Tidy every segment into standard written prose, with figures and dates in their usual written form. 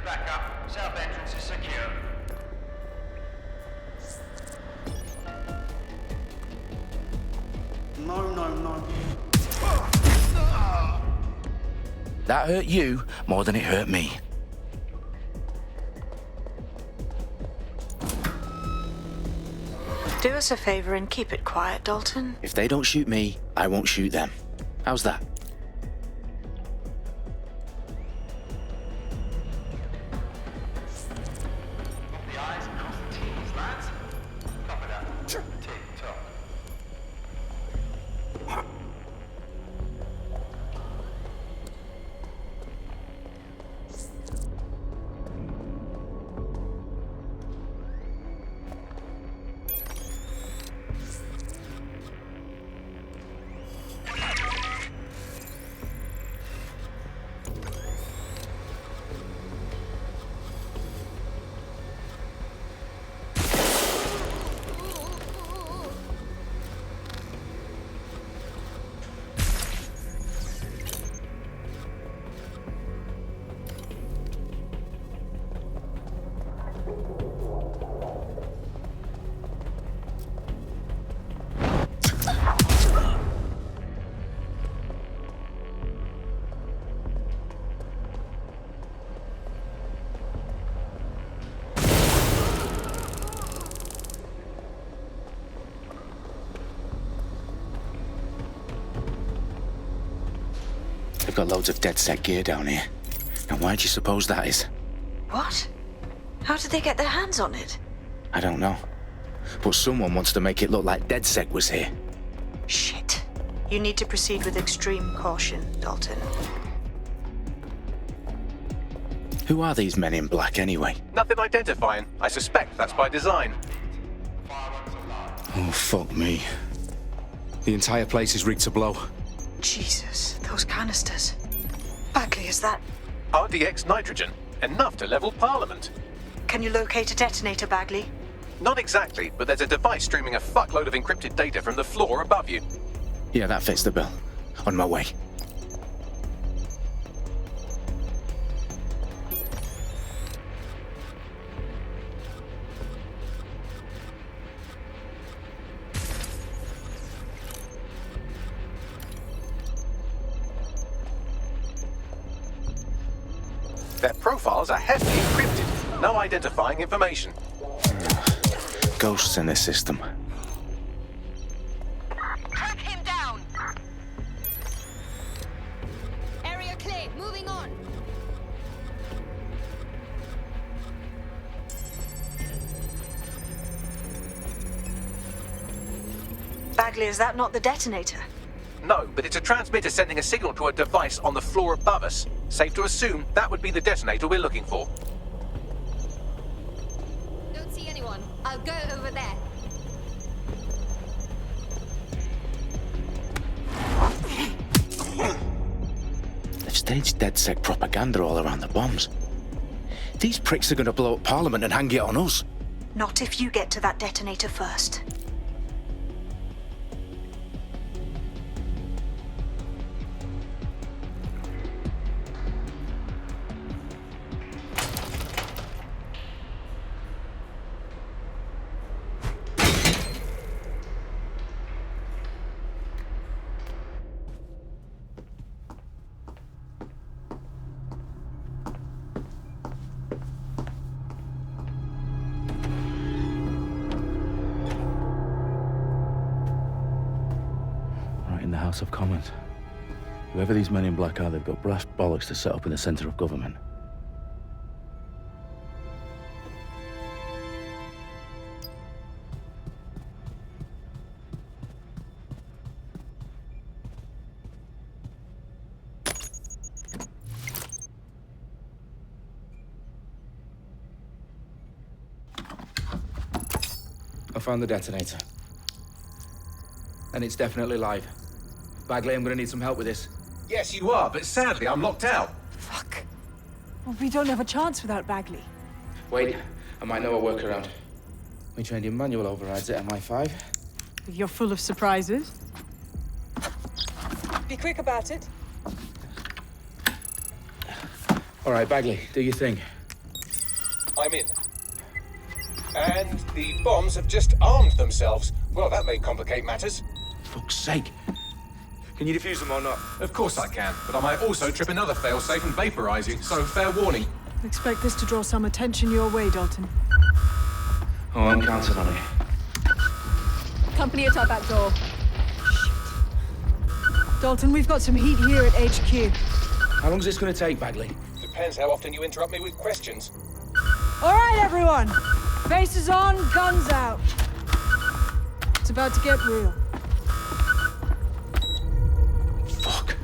back up. South entrance is secure. No. That hurt you more than it hurt me. Do us a favor and keep it quiet, Dalton. If they don't shoot me, I won't shoot them. How's that? The eyes across the T's, lads. Copy that. Tick-tock. They've got loads of DedSec gear down here. Now why do you suppose that is? What? How did they get their hands on it? I don't know. But someone wants to make it look like DedSec was here. Shit. You need to proceed with extreme caution, Dalton. Who are these men in black anyway? Nothing identifying. I suspect that's by design. Oh, fuck me. The entire place is rigged to blow. Jesus, those canisters. Bagley, is that... RDX nitrogen. Enough to level Parliament. Can you locate a detonator, Bagley? Not exactly, but there's a device streaming a fuckload of encrypted data from the floor above you. Yeah, that fits the bill. On my way. Their profiles are heavily encrypted. No identifying information. Ghosts in this system. Track him down! Area clear, moving on. Bagley, is that not the detonator? No, but it's a transmitter sending a signal to a device on the floor above us. Safe to assume that would be the detonator we're looking for. Don't see anyone. I'll go over there. They've staged DedSec propaganda all around the bombs. These pricks are going to blow up Parliament and hang it on us. Not if you get to that detonator first. In the House of Commons. Whoever these men in black are, they've got brass bollocks to set up in the centre of government. I found the detonator. And it's definitely live. Bagley, I'm gonna need some help with this. Yes, you are, but sadly I'm locked out. Fuck. Well, we don't have a chance without Bagley. Wait, I might know a workaround. We trained in manual overrides at MI5. You're full of surprises. Be quick about it. All right, Bagley, do your thing. I'm in. And the bombs have just armed themselves. Well, that may complicate matters. Fuck's sake. Can you defuse them or not? Of course I can, but I might also trip another failsafe and vaporize you, so fair warning. Expect this to draw some attention your way, Dalton. Oh, I'm counting on it. Company at our back door. Shit. Dalton, we've got some heat here at HQ. How long is this going to take, Bagley? Depends how often you interrupt me with questions. All right, everyone. Faces on, guns out. It's about to get real. Fuck.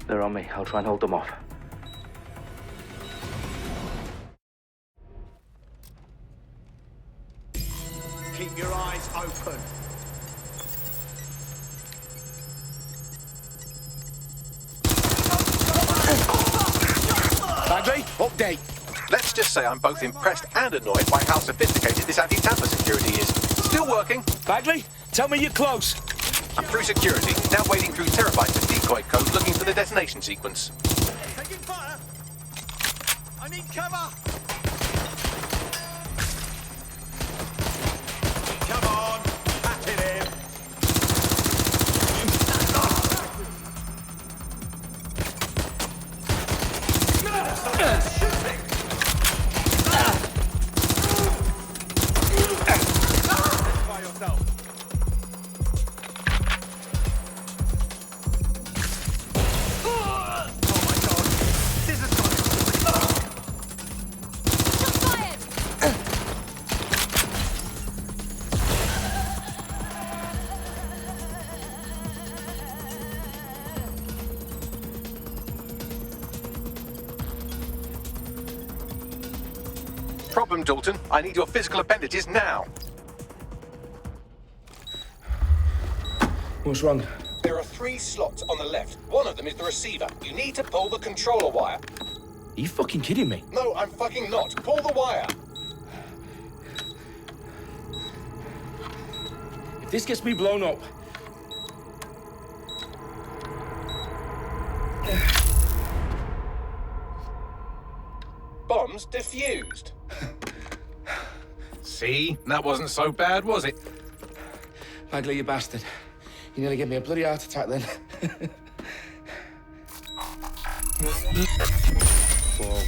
They're on me. I'll try and hold them off. Keep your eyes open. Bagley, update. Let's just say I'm both impressed and annoyed by how sophisticated this anti-tamper security is. Still working. Bagley, tell me you're close. I'm through security, now wading through terabytes of decoy code looking for the detonation sequence. Taking fire. I need cover. Come on, pat it in. By yourself. Oh my god. Scissors got it. Shot fired! Problem, Dalton. I need your physical appendages now. What's wrong? There are 3 slots on the left. One of them is the receiver. You need to pull the controller wire. Are you fucking kidding me? No, I'm fucking not. Pull the wire. If this gets me blown up... Bombs defused. See? That wasn't so bad, was it? Bagley, you bastard. You nearly gave me a bloody heart attack then.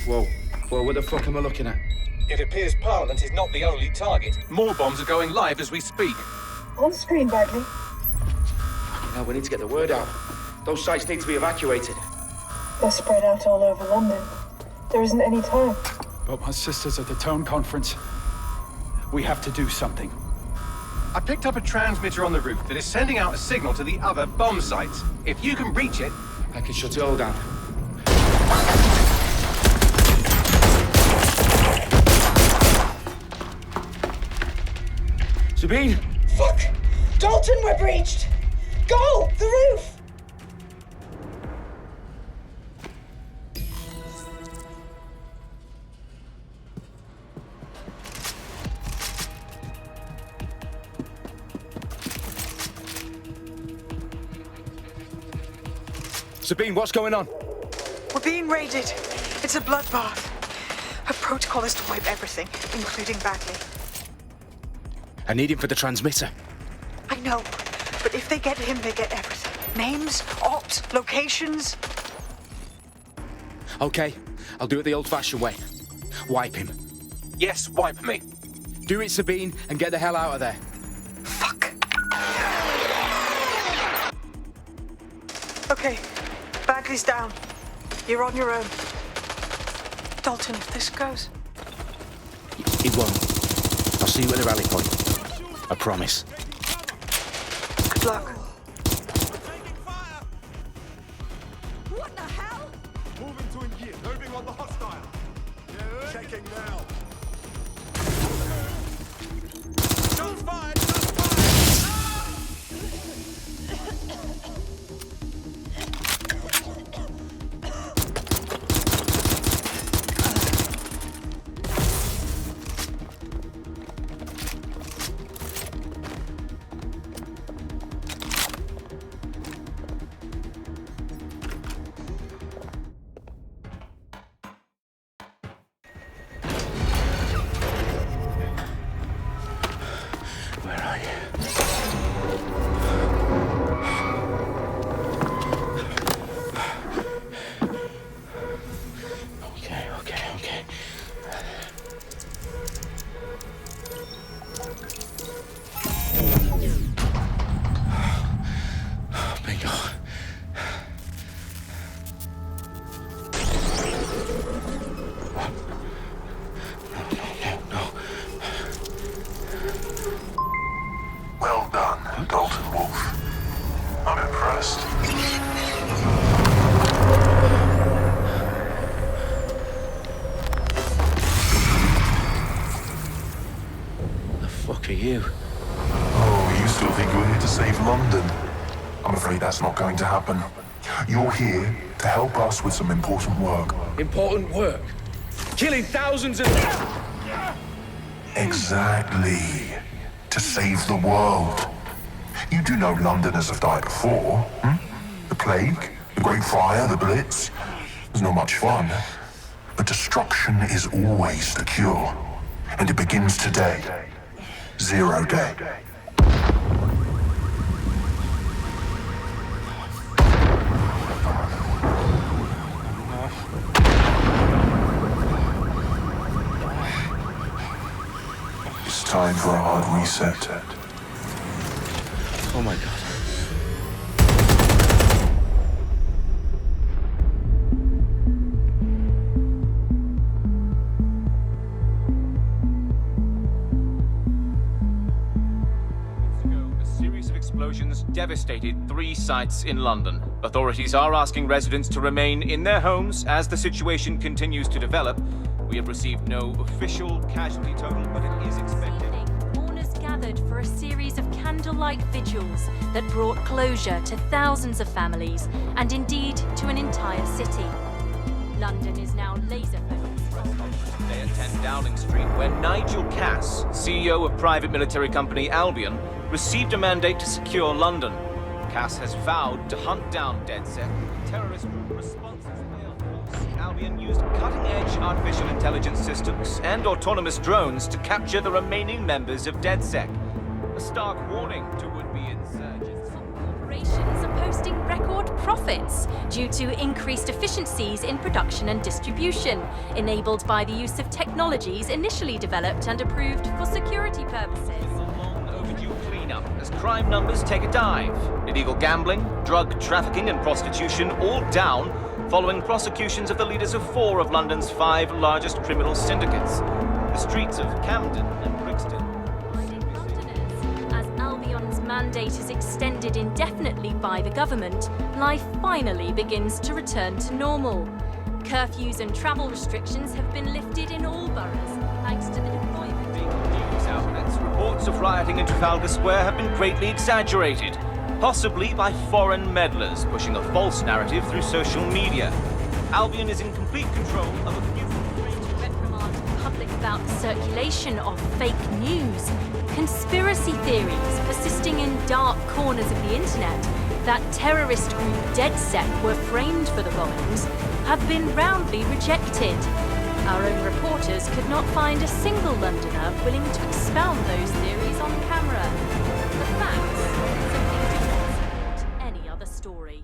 Whoa. What the fuck am I looking at? It appears Parliament is not the only target. More bombs are going live as we speak. On screen, Bagley. Now we need to get the word out. Those sites need to be evacuated. They're spread out all over London. There isn't any time. But my sister's at the town conference. We have to do something. I picked up a transmitter on the roof that is sending out a signal to the other bomb sites. If you can reach it... I can shut it all down. Sabine! Fuck! Dalton, we're breached! Go! The roof! Sabine, what's going on? We're being raided. It's a bloodbath. Her protocol is to wipe everything, including Bagley. I need him for the transmitter. I know, but if they get him, they get everything. Names, ops, locations. Okay, I'll do it the old-fashioned way. Wipe him. Yes, wipe me. Do it, Sabine, and get the hell out of there. Fuck. Okay, Bagley's down. You're on your own. Dalton, if this goes... It won't. I'll see you at the rally point. I promise. Good luck. What the hell? Moving to engage. Moving on the hostile. Checking now. Shots fired! Shots you? Oh, you still think you're here to save London? I'm afraid that's not going to happen. You're here to help us with some important work. Important work? Killing thousands of... Exactly. To save the world. You do know Londoners have died before, hmm? The plague, the Great Fire, the Blitz. It's not much fun. But destruction is always the cure. And it begins today. 0 day. It's time for a hard reset. Oh my God. Explosions devastated 3 sites in London. Authorities are asking residents to remain in their homes as the situation continues to develop. We have received no official casualty total, but it is expected. Mourners gathered for a series of candlelight vigils that brought closure to thousands of families and indeed to an entire city. London is now laser-focused. Today at 10 Dowling Street, where Nigel Cass, CEO of private military company Albion, received a mandate to secure London. Cass has vowed to hunt down DedSec. Terrorist responses failed. Albion used cutting-edge artificial intelligence systems and autonomous drones to capture the remaining members of DedSec. A stark warning to would-be insurgents. Corporations are posting record profits due to increased efficiencies in production and distribution, enabled by the use of technologies initially developed and approved for security purposes. As crime numbers take a dive. Illegal gambling, drug trafficking and prostitution all down following prosecutions of the leaders of 4 of London's 5 largest criminal syndicates. The streets of Camden and Brixton. As Albion's mandate is extended indefinitely by the government, life finally begins to return to normal. Curfews and travel restrictions have been lifted in all boroughs, thanks to the deployment. News outlets, reports of rioting in Trafalgar Square have been greatly exaggerated, possibly by foreign meddlers pushing a false narrative through social media. Albion is in complete control of a few... reprimand the public about the circulation of fake news, conspiracy theories persisting in dark corners of the internet that terrorist group DedSec were framed for the bombings have been roundly rejected. Our own reporters could not find a single Londoner willing to expound those theories on camera. The facts simply do not support any other story.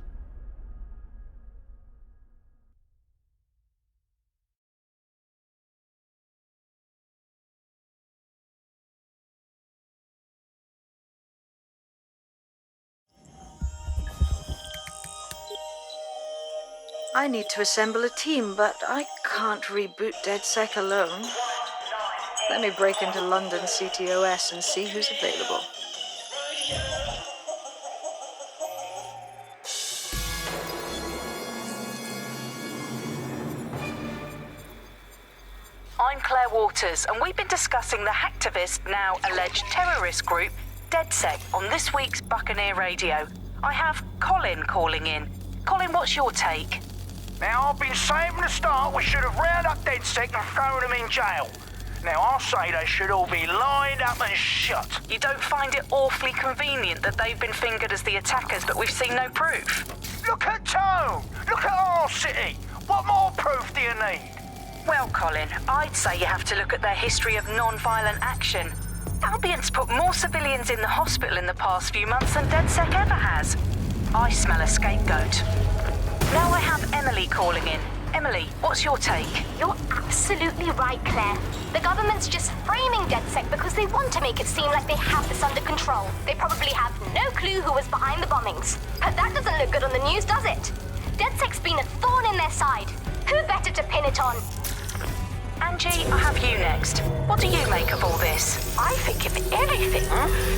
I need to assemble a team, but I can't reboot DedSec alone. Let me break into London CTOS and see who's available. I'm Claire Waters, and we've been discussing the hacktivist, now alleged terrorist group, DedSec, on this week's Buccaneer Radio. I have Colin calling in. Colin, what's your take? Now, I've been saying from the start we should have rounded up DedSec and thrown them in jail. Now, I'll say they should all be lined up and shot. You don't find it awfully convenient that they've been fingered as the attackers, but we've seen no proof? Look at Tone! Look at our city! What more proof do you need? Well, Colin, I'd say you have to look at their history of non-violent action. Albion's put more civilians in the hospital in the past few months than DedSec ever has. I smell a scapegoat. Now I have Emily calling in. Emily, what's your take? You're absolutely right, Claire. The government's just framing DedSec because they want to make it seem like they have this under control. They probably have no clue who was behind the bombings. But that doesn't look good on the news, does it? DedSec's been a thorn in their side. Who better to pin it on? Angie, I have you next. What do you make of all this? I think, if anything,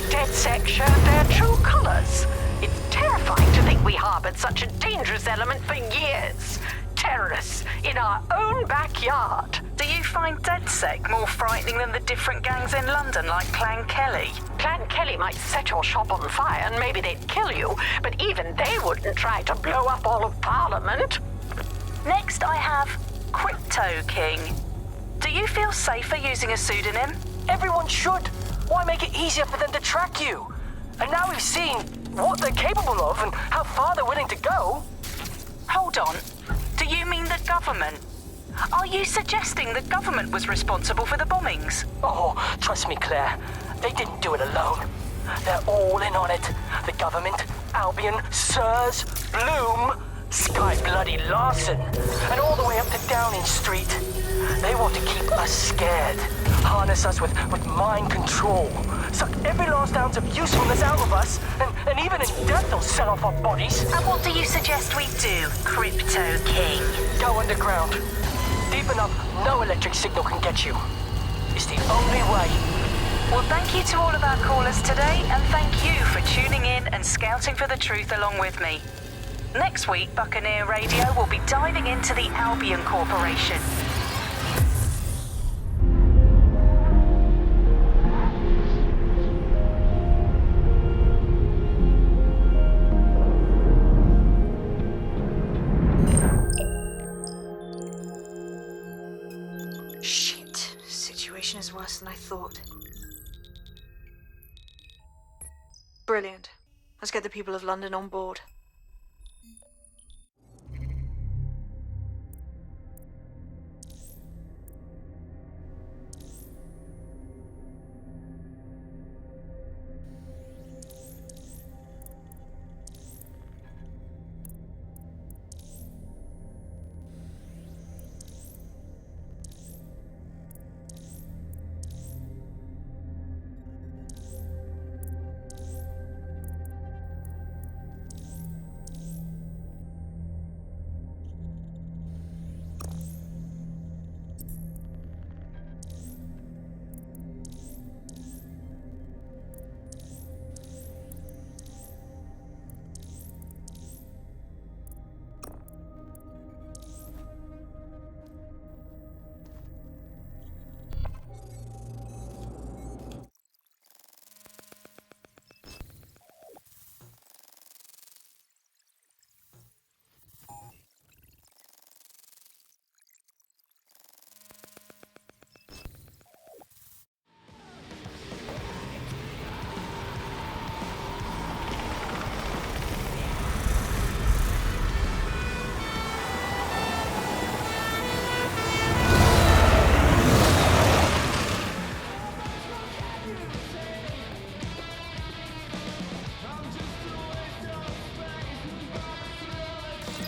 DedSec showed their true colours. It's terrifying to think we harboured such a dangerous element for years. terrorists in our own backyard. Do you find DedSec more frightening than the different gangs in London like Clan Kelly? Clan Kelly might set your shop on fire and maybe they'd kill you, but even they wouldn't try to blow up all of Parliament. Next I have Crypto King. Do you feel safer using a pseudonym? Everyone should. Why make it easier for them to track you? And now we've seen what they're capable of and how far they're willing to go. Hold on. Do you mean the government? Are you suggesting the government was responsible for the bombings? Oh, trust me, Claire. They didn't do it alone. They're all in on it. The government, Albion, Sirs, Bloom, Sky Bloody Larson, and all the way up to Downing Street. They want to keep us scared, harness us with mind control, suck every last ounce of usefulness out of us, and even in death they'll sell off our bodies. And what do you suggest we do, Crypto King? Go underground. Deep enough, no electric signal can get you. It's the only way. Well, thank you to all of our callers today, and thank you for tuning in and scouting for the truth along with me. Next week, Buccaneer Radio will be diving into the Albion Corporation. Shit. Situation is worse than I thought. Brilliant. Let's get the people of London on board.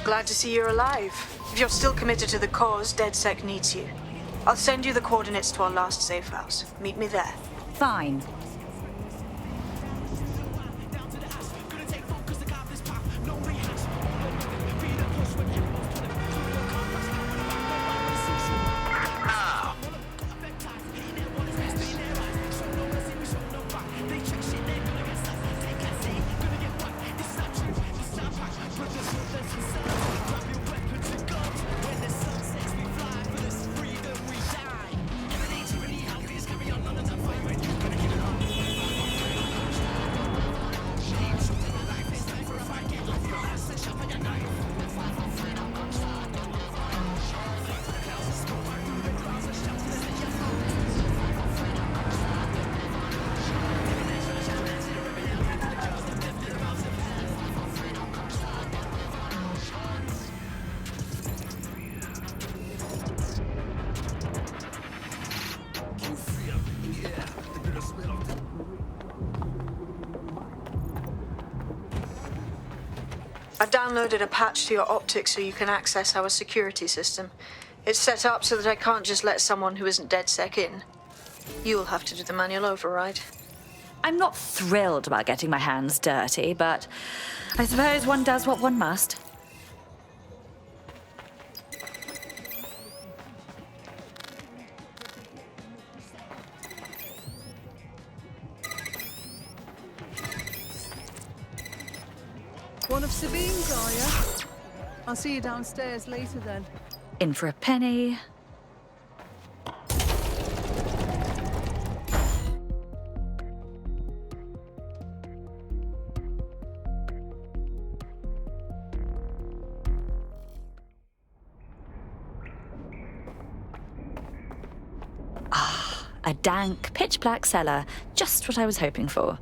Glad to see you're alive. If you're still committed to the cause, DedSec needs you. I'll send you the coordinates to our last safe house. Meet me there. Fine. I've downloaded a patch to your optics so you can access our security system. It's set up so that I can't just let someone who isn't DedSec in. You'll have to do the manual override. I'm not thrilled about getting my hands dirty, but I suppose one does what one must. One of Sabine's, are you? I'll see you downstairs later then. In for a penny. A dank, pitch-black cellar. Just what I was hoping for.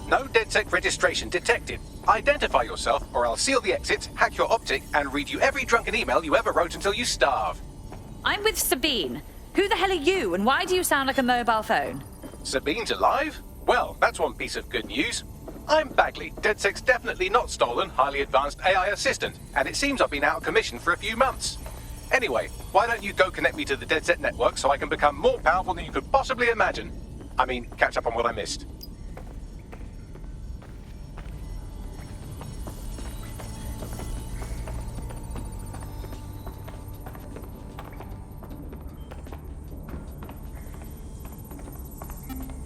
No DedSec registration detected. Identify yourself, or I'll seal the exits, hack your optic, and read you every drunken email you ever wrote until you starve. I'm with Sabine. Who the hell are you, and why do you sound like a mobile phone? Sabine's alive? Well, that's one piece of good news. I'm Bagley, DedSec's definitely not stolen, highly advanced AI assistant, and it seems I've been out of commission for a few months. Anyway, why don't you go connect me to the DedSec network so I can become more powerful than you could possibly imagine? I mean, catch up on what I missed.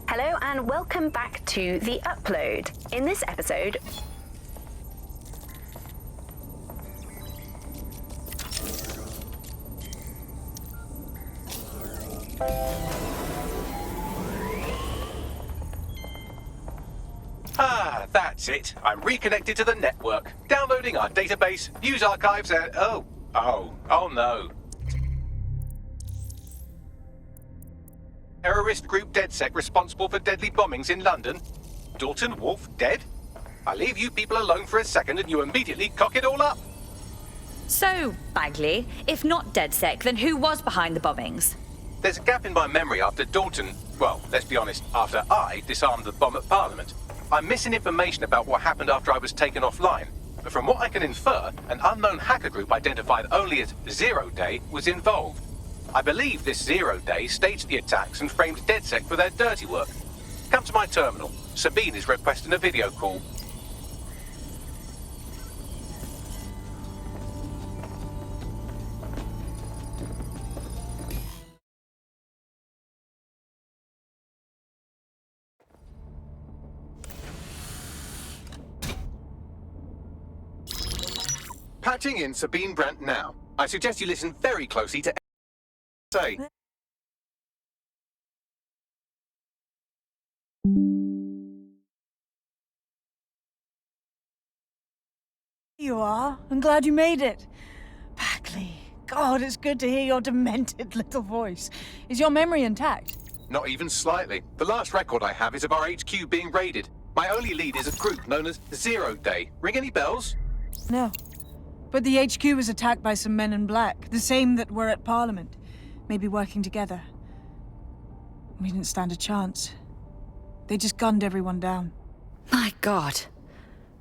Hello and welcome back to The Upload. In this episode... Ah, that's it. I'm reconnected to the network. Downloading our database, news archives, and... Oh no. Terrorist group DedSec responsible for deadly bombings in London? Dalton Wolf dead? I leave you people alone for a second and you immediately cock it all up. So, Bagley, if not DedSec, then who was behind the bombings? There's a gap in my memory after Dalton... Well, let's be honest, after I disarmed the bomb at Parliament. I'm missing information about what happened after I was taken offline. But from what I can infer, an unknown hacker group identified only as Zero Day was involved. I believe this Zero Day staged the attacks and framed DedSec for their dirty work. Come to my terminal. Sabine is requesting a video call. Patching in Sabine Brandt now. I suggest you listen very closely to say. You are. I'm glad you made it. Bagley, God, it's good to hear your demented little voice. Is your memory intact? Not even slightly. The last record I have is of our HQ being raided. My only lead is a group known as Zero Day. Ring any bells? No. But the HQ was attacked by some men in black, the same that were at Parliament. Maybe working together. We didn't stand a chance. They just gunned everyone down. My God.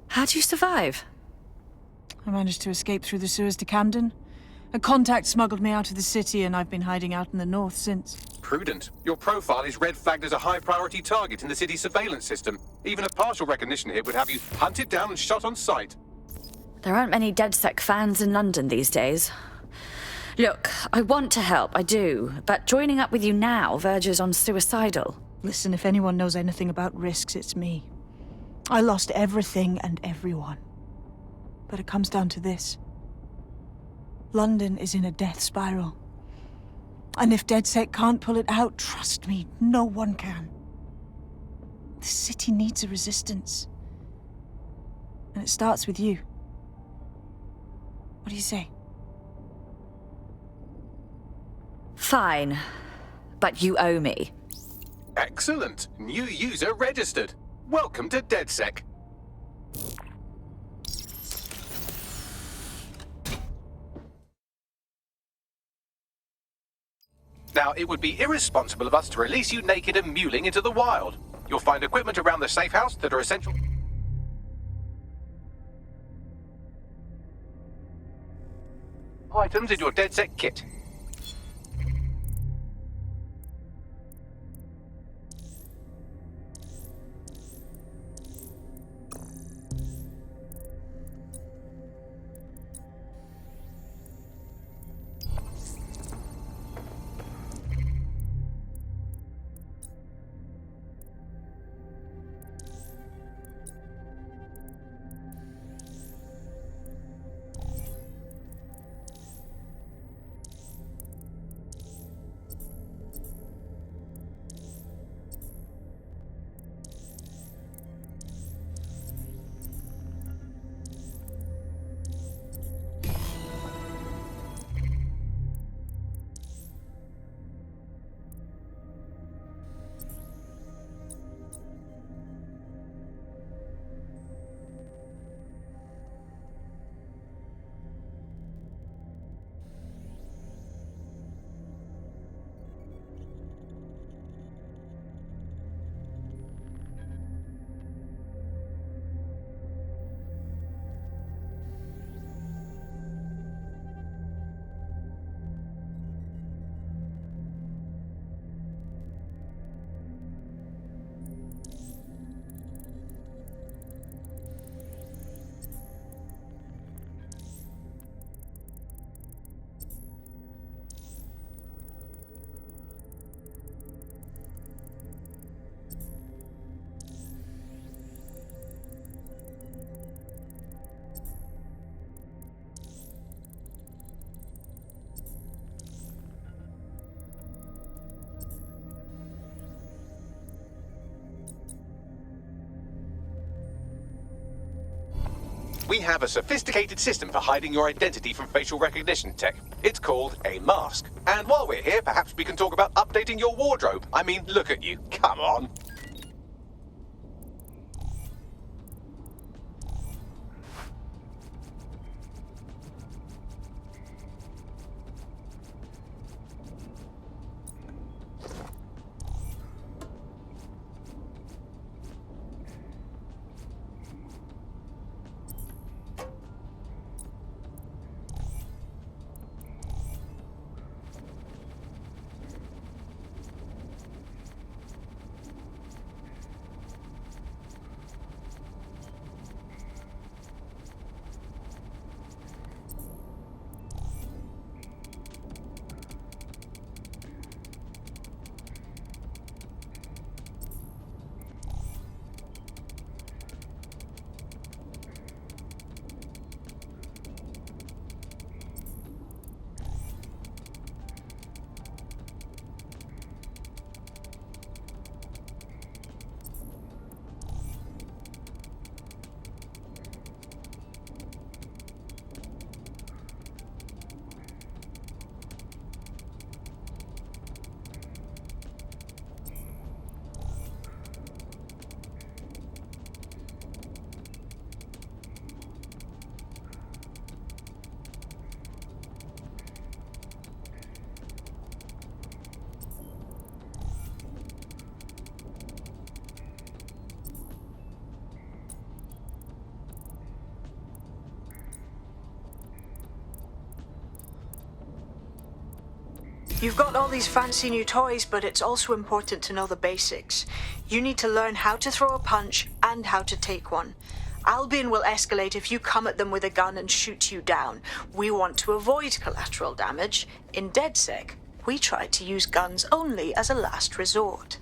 How'd you survive? I managed to escape through the sewers to Camden. A contact smuggled me out of the city, and I've been hiding out in the north since. Prudent. Your profile is red flagged as a high-priority target in the city's surveillance system. Even a partial recognition hit would have you hunted down and shot on sight. There aren't many DedSec fans in London these days. Look, I want to help, I do, but joining up with you now verges on suicidal. Listen, if anyone knows anything about risks, it's me. I lost everything and everyone. But it comes down to this. London is in a death spiral. And if DedSec can't pull it out, trust me, no one can. The city needs a resistance. And it starts with you. What do you say? Fine, but you owe me. Excellent. New user registered. Welcome to DedSec. Now, it would be irresponsible of us to release you naked and mewling into the wild. You'll find equipment around the safe house that are essential. items in your DedSec kit. We have a sophisticated system for hiding your identity from facial recognition tech. It's called a mask. And while we're here, perhaps we can talk about updating your wardrobe. I mean, look at you. Come on. You've got all these fancy new toys, but it's also important to know the basics. You need to learn how to throw a punch and how to take one. Albion will escalate if you come at them with a gun and shoot you down. We want to avoid collateral damage. In DedSec, we try to use guns only as a last resort.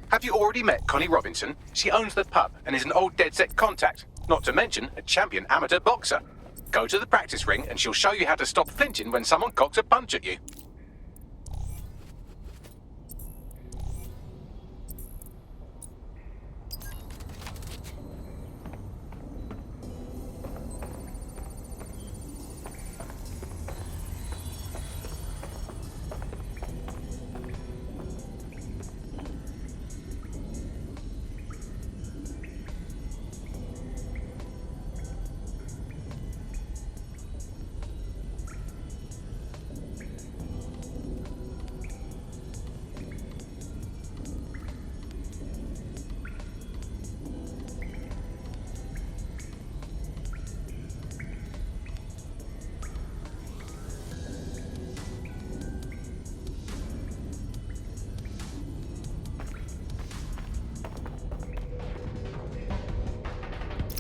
Have you already met Connie Robinson? She owns the pub and is an old DedSec contact, not to mention a champion amateur boxer. Go to the practice ring and she'll show you how to stop flinching when someone cocks a punch at you.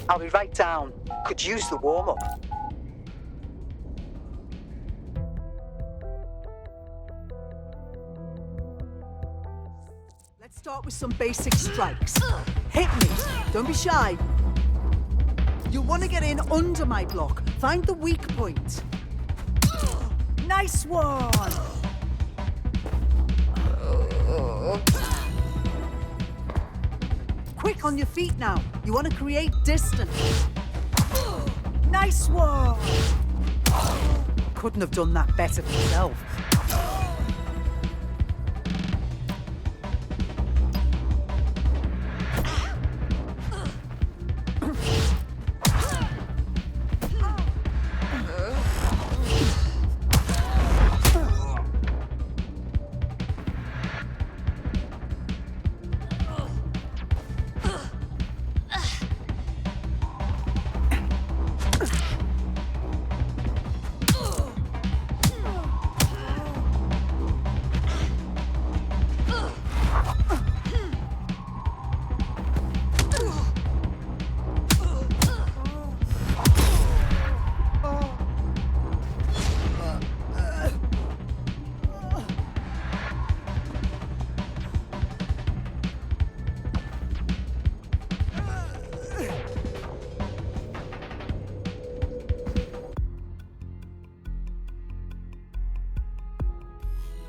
I'll be right down. Could use the warm-up. Let's start with some basic strikes. Hit me. Don't be shy. You'll want to get in under my block. Find the weak point. Nice one. Quick on your feet now. You want to create distance. Nice one. Couldn't have done that better myself.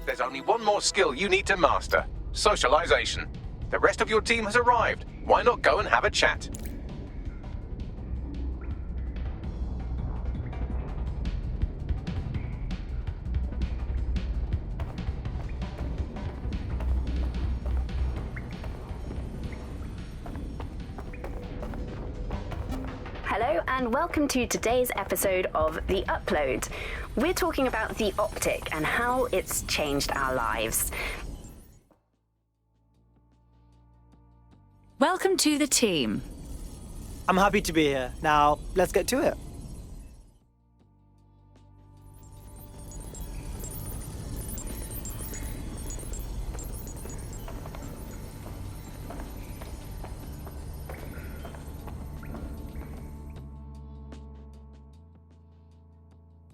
There's only one more skill you need to master. Socialization. The rest of your team has arrived. Why not go and have a chat? Hello and welcome to today's episode of The Upload. We're talking about the optic and how it's changed our lives. Welcome to the team. I'm happy to be here. Now, let's get to it.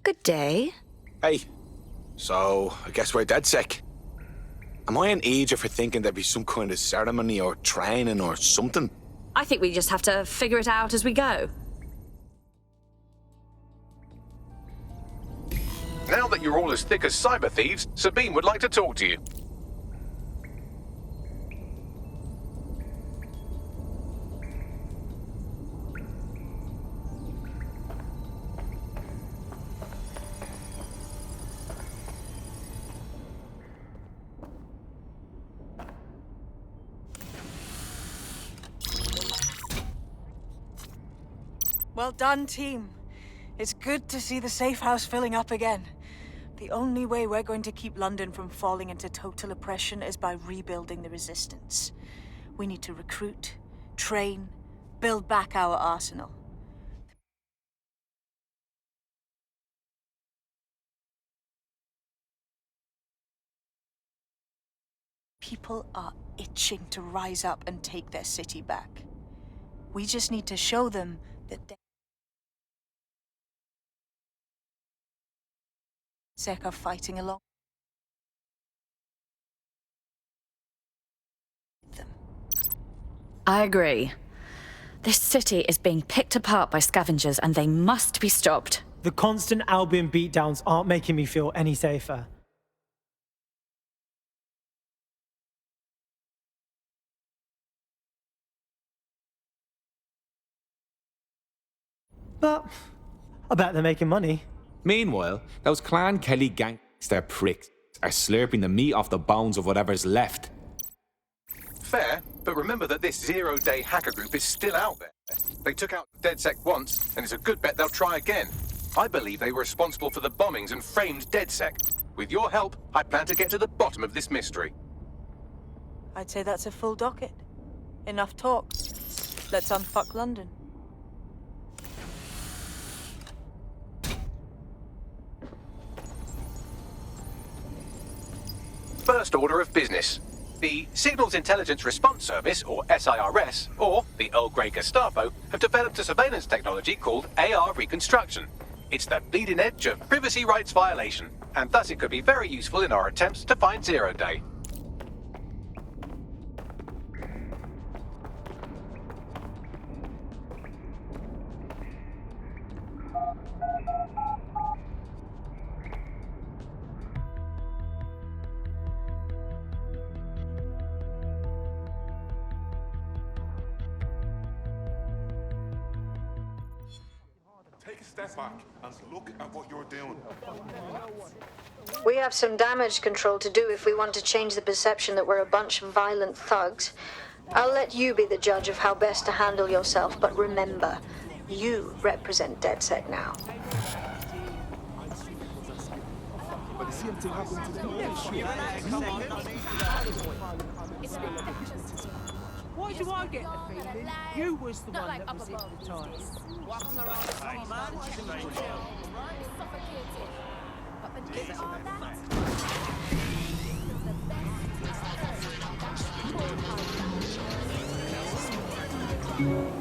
Good day. Hey, so I guess we're dead sick. Am I an idiot for thinking there'd be some kind of ceremony or training or something? I think we just have to figure it out as we go. Now that you're all as thick as cyber thieves, Sabine would like to talk to you. Well done, team. It's good to see the safe house filling up again. The only way we're going to keep London from falling into total oppression is by rebuilding the resistance. We need to recruit, train, build back our arsenal. People are itching to rise up and take their city back. We just need to show them that DedSec are fighting along with them. I agree. This city is being picked apart by scavengers and they must be stopped. The constant Albion beatdowns aren't making me feel any safer. But I bet they're making money. Meanwhile, those Clan Kelly gangster pricks are slurping the meat off the bones of whatever's left. Fair, but remember that this zero-day hacker group is still out there. They took out DedSec once, and it's a good bet they'll try again. I believe they were responsible for the bombings and framed DedSec. With your help, I plan to get to the bottom of this mystery. I'd say that's a full docket. Enough talk. Let's unfuck London. First order of business. The Signals Intelligence Response Service, or SIRS, or the Earl Grey Gestapo, have developed a surveillance technology called AR Reconstruction. It's the bleeding edge of privacy rights violation, and thus it could be very useful in our attempts to find Zero Day. Take a step back and look at what you're doing. We have some damage control to do if we want to change the perception that we're a bunch of violent thugs. I'll let you be the judge of how best to handle yourself, but remember, you represent DedSec now. But the same thing happened to them. Why do I get the feeling you was the one that was hypnotised? Walking around the summer, man. Suffocated.